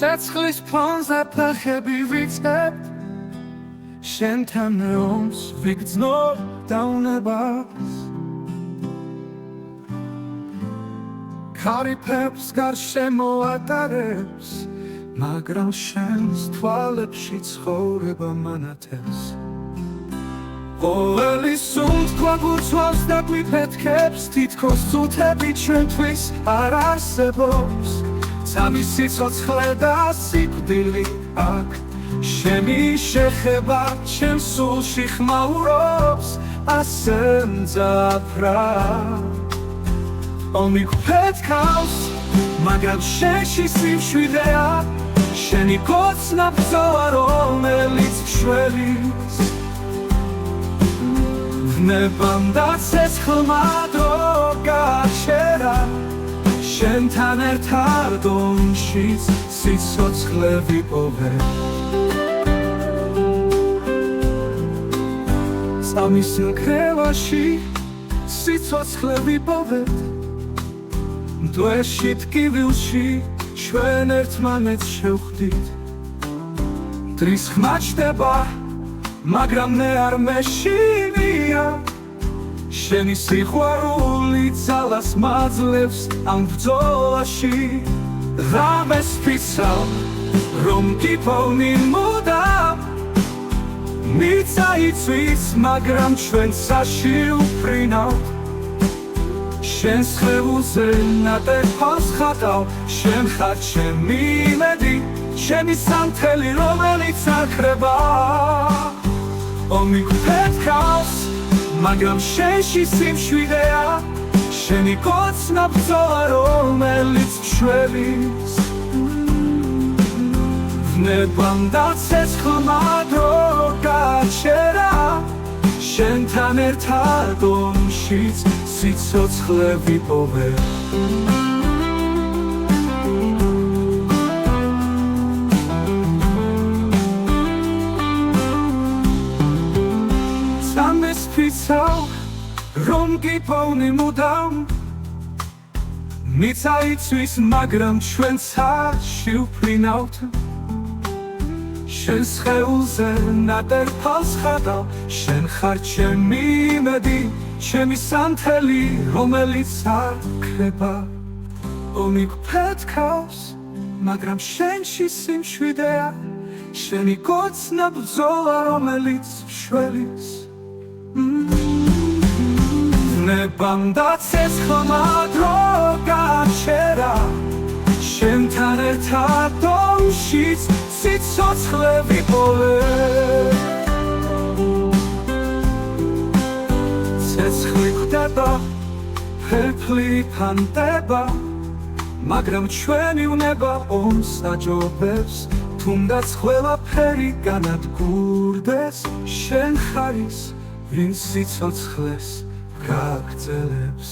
ცეცხლის ფონზე ფეხები ვიწყებ შენთან რომს ვიგრძნობ დაუნებას ქარიფებს გარშემო ატარებს მაგრამ შენს თვალებში ცხოვრება მანათებს ყოველი სუნთქვა გულწვავს და გვიფეთქებს თითქოს წუთები ჩვენთვის არ არსებობს სამი სიცოცხლე და სიკვდილი აქ შენი შეხება ჩემს სულში ხმაურობს ასე მძაფრად ომი გვფეთქავს მაგრამ შენში სიმშვიდეა შენი კოცნა ბრძოლა რომელიც შველის ვნებამ და ცეცხლმა დრო გააჩერა შენთან ერთად ომშიც სიცოცხლე ვიპოვე სამი სიმქრევაში სიცოცხლე ვიპოვეთ მდვეში ტკივილში ჩვენ ერთმანეთს შევხვდით დრის ხმა ჩდება მაგრამ მე არ მეშინია შენი სიყვარული ძალას მაძლევს ამ ბრძოლაში რამეს ვიცავ რომ გიპოვნი მუდამ მიწა იწვის მაგრამ ჩვენ საშიუფრინავთ შენს ხეულზე ნატეხავს ხატავ შენ ხარ ჩემი იმედი ჩემი სანთელი რომელიც არ ქრება ომი გვფეთქავს მაგრამ შენში სიმშვიდეა შენი კოცნა ბრძოლა რომელიც შველის ვნებამ და ცეცხლმა დრო გააჩერა შენთან ერთად ომშიც სიცოცხლე ვიპოვე სამეს ვიცავ რომ გიპოვნი მუდამ მიწა იწვის მაგრამ ჩვენც არ შევფრინავთ შენს ხეულზე ნატეხავს ხატავ შენ ხარ ჩემი იმედი ჩემი სანთელი რომელიც არ ქრება ომი გვფეთქავს მაგრამ შენში სიმშვიდეა შენი კოცნა ბრძოლა რომელიც შველის ვნებამ და ცეცხლმა დრო გააჩერა შენთან ერთად ომშიც სიცოცხლე ვიპოვე ცეცხლი ხვდება ფერფლი ფანტება მაგრამ ჩვენი უნება ომს აჯობებს თუნდაც ყველაფერი განადგურდეს შენ ხარ ის ვინც სიცოცხლეს გაგრძელებს